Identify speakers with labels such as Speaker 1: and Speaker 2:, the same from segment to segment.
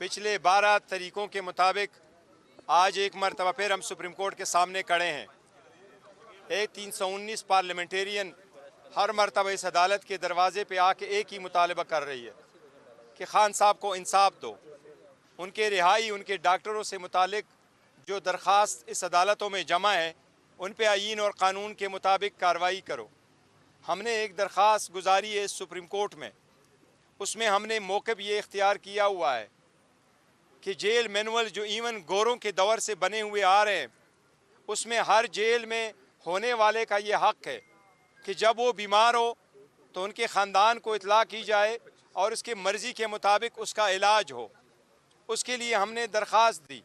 Speaker 1: पिछले 12 तरीक़ों के मुताबिक आज एक मरतबा फिर हम सुप्रीम कोर्ट के सामने खड़े हैं। एक 319 पार्लियामेंटेरियन हर मरतबा इस अदालत के दरवाज़े पे आके एक ही मुतालबा कर रही है कि खान साहब को इंसाफ दो, उनके रिहाई, उनके डॉक्टरों से मुतालिक जो दरख्वास्त इस अदालतों में जमा है उन पे आईन और क़ानून के मुताबिक कार्रवाई करो। हमने एक दरख्वास्त गुजारी है सुप्रीम कोर्ट में, उसमें हमने मौक़िफ़ ये इख्तियार किया हुआ है कि जेल मैनुअल जो इवन गोरों के दौर से बने हुए आ रहे हैं, उसमें हर जेल में होने वाले का ये हक़ है कि जब वो बीमार हो तो उनके ख़ानदान को इतला की जाए और उसके मर्ज़ी के मुताबिक उसका इलाज हो। उसके लिए हमने दरख्वास्त दी।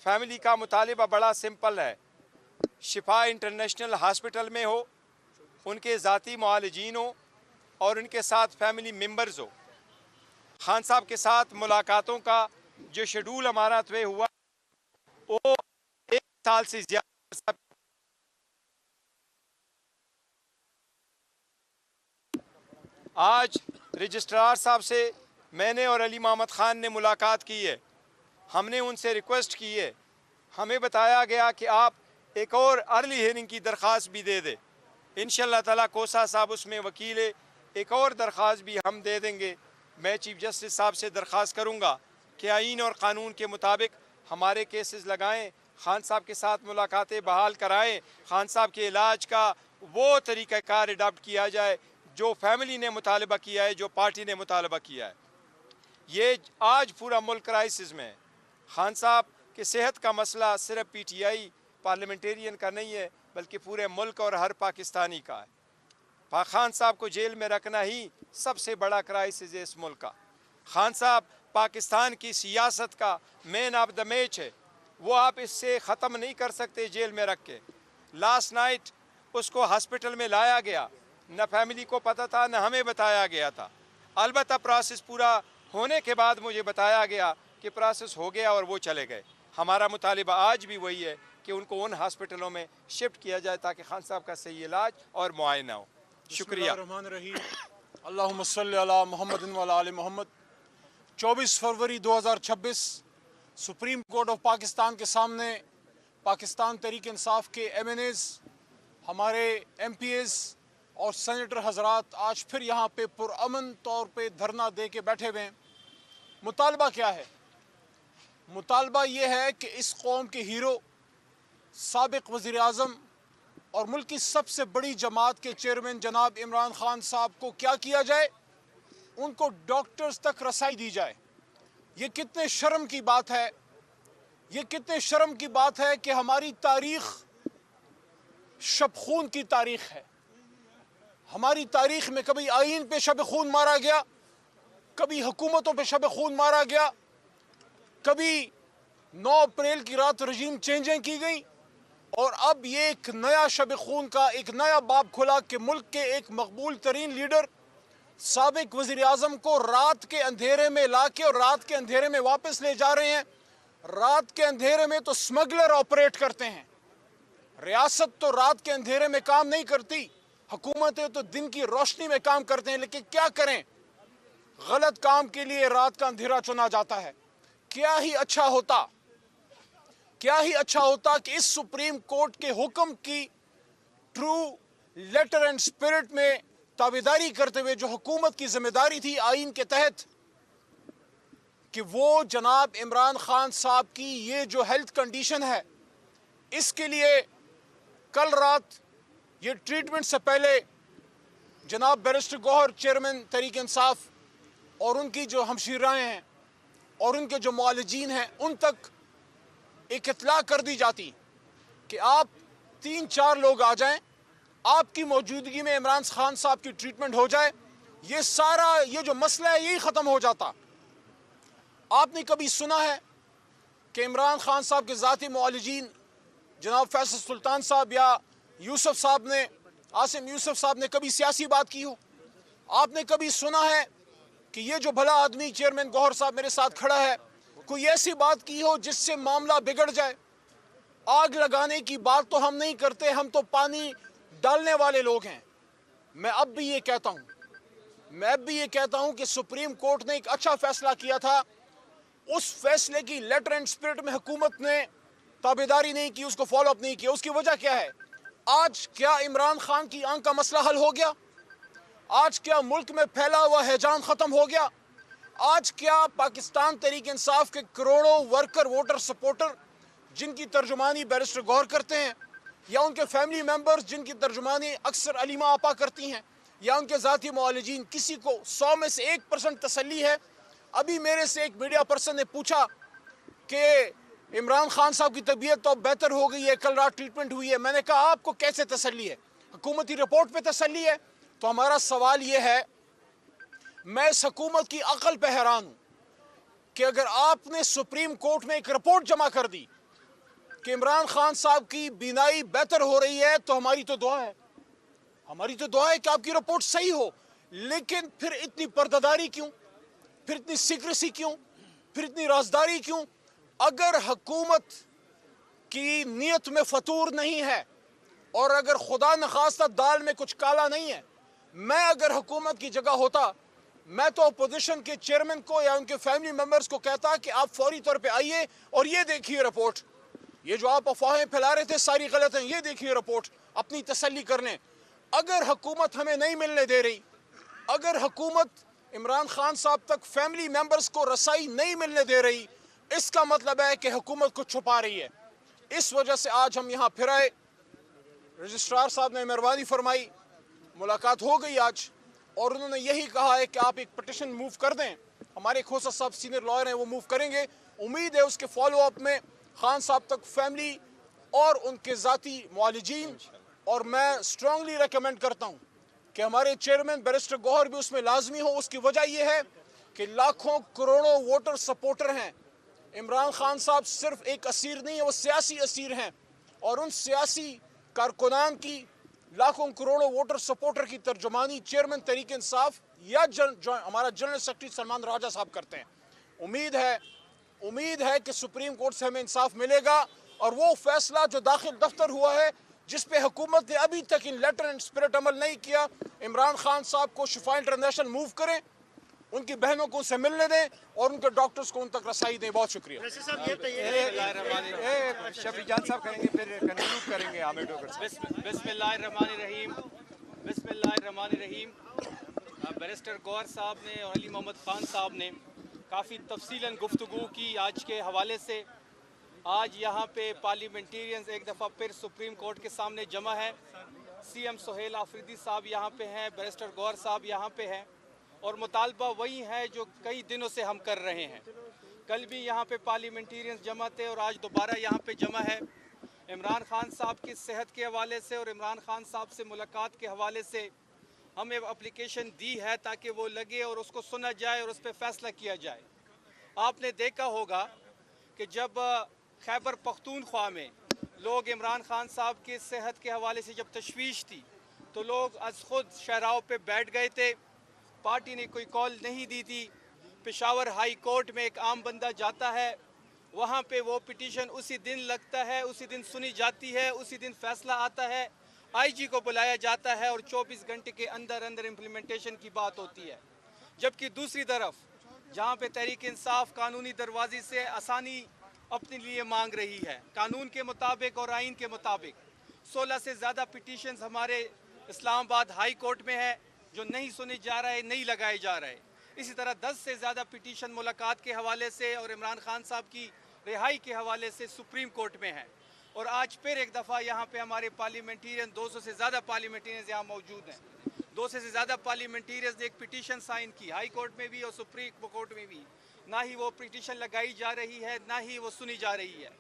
Speaker 1: फैमिली का मुतालिबा बड़ा सिंपल है, शिफा इंटरनेशनल हॉस्पिटल में हो, उनके ज़ाती मुआलिजीन हो और उनके साथ फैमिली मेम्बर्स हो। खान साहब के साथ मुलाकातों का जो शेड्यूल हमारा तय हुआ वो 1 साल से ज़्यादा। आज रजिस्ट्रार साहब से मैंने और अली मोहम्मद ख़ान ने मुलाकात की है। हमने उनसे रिक्वेस्ट की है, हमें बताया गया कि आप एक और अर्ली हियरिंग की दरख्वास्त भी दे दें। इंशाअल्लाह ताला कोसा साहब उसमें वकील है, एक और दरख्वास्त भी हम दे देंगे। मैं चीफ जस्टिस साहब से दरख्वास्त करूँगा कि आईन और क़ानून के मुताबिक हमारे केसेस लगाएं, खान साहब के साथ मुलाकातें बहाल कराएं, खान साहब के इलाज का वो तरीक़ाकार अडॉप्ट किया जाए जो फैमिली ने मुतालबा किया है, जो पार्टी ने मुतालबा किया है। ये आज पूरा मुल्क क्राइसिस में है। खान साहब की सेहत का मसला सिर्फ PTI पार्लियामेंटेरियन का नहीं है बल्कि पूरे मुल्क और हर पाकिस्तानी का है। खान साहब को जेल में रखना ही सबसे बड़ा क्राइसिस है इस मुल्क का। खान साहब पाकिस्तान की सियासत का मैन ऑफ द मैच है, वो आप इससे ख़त्म नहीं कर सकते जेल में रख के। लास्ट नाइट उसको हॉस्पिटल में लाया गया, न फैमिली को पता था न हमें बताया गया था। अलबत्ता प्रोसेस पूरा होने के बाद मुझे बताया गया कि प्रोसेस हो गया और वो चले गए। हमारा मुतालिबा आज भी वही है कि उनको उन हॉस्पिटलों में शिफ्ट किया जाए ताकि खान साहब का सही इलाज और मुआयना हो। शुक्रिया।
Speaker 2: अल्लाहुम्मा सल्ली अला मुहम्मदिन व अला आलि मुहम्मद। 24 फरवरी 2026 सुप्रीम कोर्ट ऑफ पाकिस्तान के सामने पाकिस्तान तहरीक इंसाफ के MNAs, हमारे MPAs और सेनेटर हजरात आज फिर यहाँ पे पुरअमन तौर पे धरना दे के बैठे हुए हैं। मुतालबा क्या है? मुतालबा ये है कि इस कौम के हीरो साबिक वज़ीर आज़म और मुल्क की सबसे बड़ी जमात के चेयरमैन जनाब इमरान खान साहब को क्या किया जाए, उनको डॉक्टर्स तक रसाई दी जाए। ये कितने शर्म की बात है, ये कितने शर्म की बात है कि हमारी तारीख़ शब खून की तारीख़ है। हमारी तारीख़ में कभी आईन पे शब खून मारा गया, कभी हुकूमतों पे शब खून मारा गया, कभी 9 अप्रैल की रात रजीम चेंजें की गई और अब ये एक नया शब खून का एक नया बाब खुला कि मुल्क के एक मकबूल तरीन लीडर साबिक वज़ीर आज़म को रात के अंधेरे में लाके और रात के अंधेरे में वापस ले जा रहे हैं। रात के अंधेरे में तो स्मगलर ऑपरेट करते हैं। रियासत तो रात के अंधेरे में काम नहीं करती, हुकूमतें तो दिन की रोशनी में काम करते हैं। लेकिन क्या करें, गलत काम के लिए रात का अंधेरा चुना जाता है। क्या ही अच्छा होता, क्या ही अच्छा होता कि इस सुप्रीम कोर्ट के हुक्म की ट्रू लेटर एंड स्पिरिट में ताबेदारी करते हुए जो हुकूमत की जिम्मेदारी थी आईन के तहत कि वो जनाब इमरान खान साहब की ये जो हेल्थ कंडीशन है, इसके लिए कल रात ये ट्रीटमेंट से पहले जनाब बैरिस्टर गौहर चेयरमैन तहरीक इंसाफ और उनकी जो हमशीराएँ हैं और उनके जो मुआलिजीन हैं उन तक एक इत्तला कर दी जाती कि आप 3-4 लोग आ जाएं, आपकी मौजूदगी में इमरान खान साहब की ट्रीटमेंट हो जाए, ये सारा ये जो मसला है यही ख़त्म हो जाता। आपने कभी सुना है कि इमरान खान साहब के ज़ाती मुआलिजीन जनाब फैसल सुल्तान साहब या यूसुफ साहब ने, आसिम यूसुफ साहब ने कभी सियासी बात की हो? आपने कभी सुना है कि ये जो भला आदमी चेयरमैन गौहर साहब मेरे साथ खड़ा है, कोई ऐसी बात की हो जिससे मामला बिगड़ जाए? आग लगाने की बात तो हम नहीं करते, हम तो पानी डालने वाले लोग हैं। मैं अब भी ये कहता हूँ कि सुप्रीम कोर्ट ने एक अच्छा फैसला किया था उस फैसले की लेटर एंड स्पिरिट में हुकूमत ने ताबेदारी नहीं की, उसको फॉलो अप नहीं किया। उसकी वजह क्या है? आज क्या इमरान खान की आंख का मसला हल हो गया? आज क्या मुल्क में फैला हुआ हैजान ख़त्म हो गया? आज क्या पाकिस्तान तहरीक इंसाफ के करोड़ों वर्कर, वोटर, सपोर्टर जिनकी तर्जुमानी बैरिस्टर गौहर करते हैं, या उनके फैमिली मेम्बर्स जिनकी तर्जुमानी अक्सर अलीमा आपा करती हैं, या उनके ज़ाती मुआलिजीन, किसी को 100 में से 1% तसल्ली है? अभी मेरे से एक मीडिया पर्सन ने पूछा कि इमरान खान साहब की तबीयत तो बेहतर हो गई है, कल रात ट्रीटमेंट हुई है। मैंने कहा आपको कैसे तसल्ली है? हुकूमती रिपोर्ट पे तसल्ली है? तो हमारा सवाल ये है, मैं इस हुकूमत की अकल पे हैरान हूँ कि अगर आपने सुप्रीम कोर्ट में एक रिपोर्ट जमा कर दी कि इमरान खान साहब की बीनाई बेहतर हो रही है, तो हमारी तो दुआ है, हमारी तो दुआ है कि आपकी रिपोर्ट सही हो। लेकिन फिर इतनी पर्दादारी क्यों? फिर इतनी सीक्रेसी क्यों? फिर इतनी राजदारी क्यों? अगर हुकूमत की नीयत में फतूर नहीं है और अगर खुदा नखास्ता दाल में कुछ काला नहीं है, मैं अगर हुकूमत की जगह होता, मैं तो अपोजिशन के चेयरमैन को या उनके फैमिली मेंबर्स को कहता कि आप फौरी तौर पे आइए और ये देखिए रिपोर्ट, ये जो आप अफवाहें फैला रहे थे सारी गलत हैं, ये देखिए रिपोर्ट, अपनी तसल्ली कर लें। अगर हुकूमत हमें नहीं मिलने दे रही, अगर हुकूमत इमरान खान साहब तक फैमिली मेंबर्स को रसाई नहीं मिलने दे रही, इसका मतलब है कि हुकूमत को छुपा रही है। इस वजह से आज हम यहाँ फिर आए। रजिस्ट्रार साहब ने मेहरबानी फरमाई, मुलाकात हो गई आज, और उन्होंने यही कहा है कि आप एक पिटिशन मूव कर दें। हमारे खोसा साहब सीनियर लॉयर हैं, वो मूव करेंगे। उम्मीद है उसके फॉलो अप में खान साहब तक फैमिली और उनके ज़ाती मुआलिजीन, और मैं स्ट्रांगली रेकमेंड करता हूँ कि हमारे चेयरमैन बैरिस्टर गौहर भी उसमें लाजमी हो। उसकी वजह यह है कि लाखों करोड़ों वोटर सपोर्टर हैं। इमरान खान साहब सिर्फ एक असीर नहीं है, वो सियासी असीर हैं, और उन सियासी कारकुनान की लाखों करोड़ों वोटर सपोर्टर की तर्जुमानी चेयरमैन तहरीक इंसाफ या हमारा जनरल सेक्रेटरी सलमान राजा साहब करते हैं। उम्मीद है कि सुप्रीम कोर्ट से हमें इंसाफ मिलेगा, और वो फैसला जो दाखिल दफ्तर हुआ है, जिस पे हुकूमत ने अभी तक इन लेटर एंड स्पिरिट अमल नहीं किया, इमरान खान साहब को शिफा इंटरनेशनल मूव करें, उनकी बहनों को उनसे मिलने दें और उनके डॉक्टर्स को उन तक रसाई दें। बहुत शुक्रिया।
Speaker 1: शफीजान साहब कहेंगे, फिर कंक्लूड करेंगे आमिर डोगर साहब।
Speaker 3: बिस्मिल्लाहिर्रहमानिर्रहीम। बैरिस्टर गौहर साहब ने और अली मोहम्मद ख़ान साहब ने काफ़ी तफसीलन गुफ्तगू की आज के हवाले से। आज यहाँ पे पार्लियामेंटेरियंस एक दफ़ा फिर सुप्रीम कोर्ट के सामने जमा है। CM सुहेल आफरीदी साहब यहाँ पे हैं, बैरिस्टर गौहर साहब यहाँ पे हैं, और मुतालबा वही है जो कई दिनों से हम कर रहे हैं। कल भी यहाँ पे पार्लियामेंटेरियंस जमा थे और आज दोबारा यहाँ पे जमा है। इमरान खान साहब की सेहत के हवाले से और इमरान खान साहब से मुलाकात के हवाले से हमें एप्लीकेशन दी है ताकि वो लगे और उसको सुना जाए और उस पर फैसला किया जाए। आपने देखा होगा कि जब खैबर पख्तूनख्वा में लोग इमरान खान साहब की सेहत के हवाले से जब तशवीश थी, तो लोग अज खुद शहराओं पे बैठ गए थे। पार्टी ने कोई कॉल नहीं दी थी। पेशावर हाई कोर्ट में एक आम बंदा जाता है, वहाँ पे वो पिटीशन उसी दिन लगता है, उसी दिन सुनी जाती है, उसी दिन फैसला आता है, IG को बुलाया जाता है और 24 घंटे के अंदर अंदर इम्प्लीमेंटेशन की बात होती है। जबकि दूसरी तरफ जहाँ पे तहरीक इंसाफ कानूनी दरवाजे से आसानी अपने लिए मांग रही है, कानून के मुताबिक और आइन के मुताबिक 16 से ज़्यादा पिटीशंस हमारे इस्लामाबाद हाई कोर्ट में है जो नहीं सुने जा रहे, नहीं लगाए जा रहे। इसी तरह 10 से ज़्यादा पिटीशन मुलाकात के हवाले से और इमरान खान साहब की रिहाई के हवाले से सुप्रीम कोर्ट में है। और आज फिर एक दफ़ा यहाँ पे हमारे पार्लियामेंटेरियन 200 से ज़्यादा पार्लियामेंटेरियन यहाँ मौजूद हैं। 200 से ज़्यादा पार्लियामेंटेरियंस ने एक पिटीशन साइन की, हाई कोर्ट में भी और सुप्रीम कोर्ट में भी। ना ही वो पिटीशन लगाई जा रही है, ना ही वो सुनी जा रही है।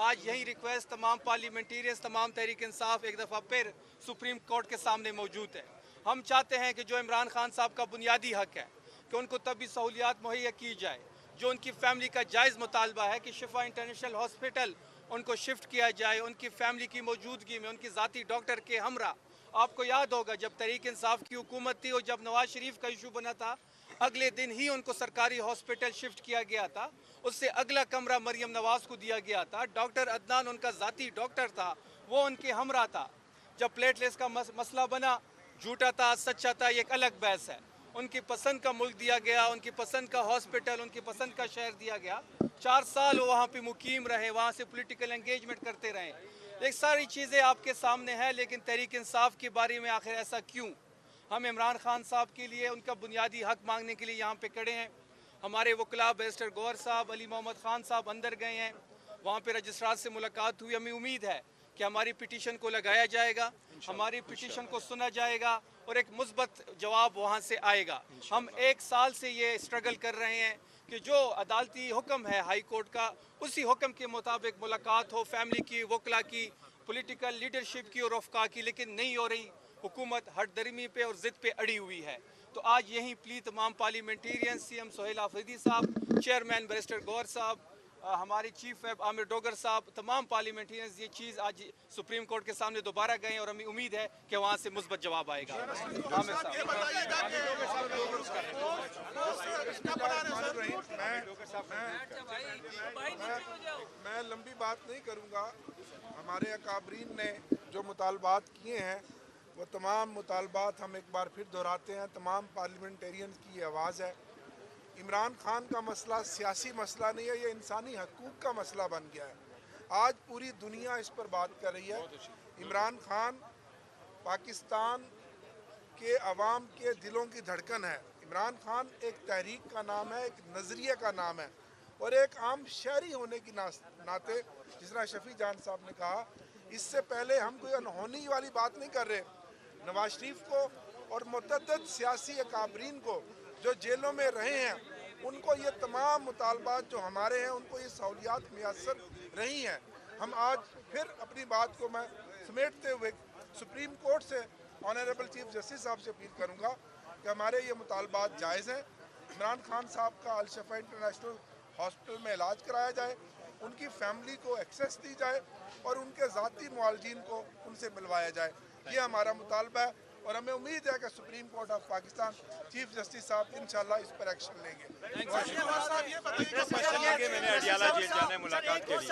Speaker 3: आज यही रिक्वेस्ट तमाम पार्लियामेंटेरियंस, तमाम तहरीक इंसाफ एक दफ़ा फिर सुप्रीम कोर्ट के सामने मौजूद है। हम चाहते हैं कि जो इमरान खान साहब का बुनियादी हक है कि उनको तबी सहूलियात मुहैया की जाए, जो उनकी फैमिली का जायज़ मुतालबा है कि शिफा इंटरनेशनल हॉस्पिटल उनको शिफ्ट किया जाए, उनकी फैमिली की मौजूदगी में, उनकी ज़ाती डॉक्टर के हमरा। आपको याद होगा जब तहरीक इंसाफ की हुकूमत थी और जब नवाज शरीफ का इशू बना था, अगले दिन ही उनको सरकारी हॉस्पिटल शिफ्ट किया गया था। उससे अगला कमरा मरियम नवाज को दिया गया था। डॉक्टर अदनान उनका ज़ाती डॉक्टर था, वो उनके हमरा था। जब प्लेटलेट्स का मसला बना, झूठा था सच्चा था, ये एक अलग बहस है। ان کی پسند کا ملک دیا گیا, ان کی پسند کا ہاسپٹل, ان کی پسند کا شہر دیا گیا. 4 سال وہ وہاں پہ مقیم رہے, وہاں سے پولیٹیکل انگیجمنٹ کرتے رہے. ایک ساری چیزیں آپ کے سامنے ہیں, لیکن تحریک انصاف کے بارے میں آخر ایسا کیوں؟ ہم عمران خان صاحب کے لیے ان کا بنیادی حق مانگنے کے لیے یہاں پہ کھڑے ہیں. ہمارے وکلاء بیرسٹر گوہر صاحب, علی محمد خان صاحب اندر گئے ہیں, وہاں پہ رجسٹرار سے ملاقات ہوئی. ہمیں امید ہے کہ ہماری پٹیشن کو لگایا جائے گا, ہماری پٹیشن کو سنا جائے گا اور ایک مثبت جواب وہاں سے آئے گا. ہم 1 سال سے یہ اسٹرگل کر رہے ہیں کہ جو عدالتی حکم ہے ہائی کورٹ کا, اسی حکم کے مطابق ملاقات ہو, فیملی کی, وکلاء کی, پولیٹیکل لیڈرشپ کی اور رفقا کی, لیکن نہیں ہو رہی. حکومت ہٹ درمی پہ اور ضد پہ اڑی ہوئی ہے. تو آج یہیں پلی تمام parliamentarian, C M Sohail Afridi صاحب, چیئرمین بیرسٹر گوہر صاحب, ہمارے چیف ویب عامر ڈوگر صاحب, تمام پارلیمنٹیرینز یہ چیز آج سپریم کورٹ کے سامنے دوبارہ گئے ہیں اور ہمیں امید ہے کہ وہاں سے مثبت جواب آئے گا. عامر صاحب
Speaker 4: میں لمبی بات نہیں کروں گا. ہمارے اکابرین نے جو مطالبات کیے ہیں وہ تمام مطالبات ہم ایک بار پھر دہراتے ہیں. تمام پارلیمنٹیرینز کی یہ آواز ہے. عمران خان کا مسئلہ سیاسی مسئلہ نہیں ہے, یہ انسانی حقوق کا مسئلہ بن گیا ہے. آج پوری دنیا اس پر بات کر رہی ہے. عمران خان پاکستان کے عوام کے دلوں کی دھڑکن ہے. عمران خان ایک تحریک کا نام ہے, ایک نظریے کا نام ہے, اور ایک عام شہری ہونے کی ناطے, جس طرح شفیع جان صاحب نے کہا, اس سے پہلے ہم کوئی انہونی والی بات نہیں کر رہے. نواز شریف کو اور متعدد سیاسی اکابرین کو جو جیلوں میں رہے ہیں, ان کو یہ تمام مطالبات جو ہمارے ہیں ان کو یہ سہولیات میسر رہی ہیں. ہم آج پھر اپنی بات کو میں سمیٹتے ہوئے سپریم کورٹ سے آنریبل چیف جسٹس صاحب سے اپیل کروں گا کہ ہمارے یہ مطالبات جائز ہیں. عمران خان صاحب کا الشفا انٹرنیشنل ہاسپٹل میں علاج کرایا جائے, ان کی فیملی کو ایکسیس دی جائے اور ان کے ذاتی معالجین کو ان سے ملوایا جائے. یہ ہمارا مطالبہ ہے اور ہمیں امید ہے کہ supreme court of Pakistan chief justice صاحب انشاءاللہ اس پر ایکشن لیں گے.
Speaker 1: میں نے اڈیالہ جیل جانا ہے ملاقات کے لیے.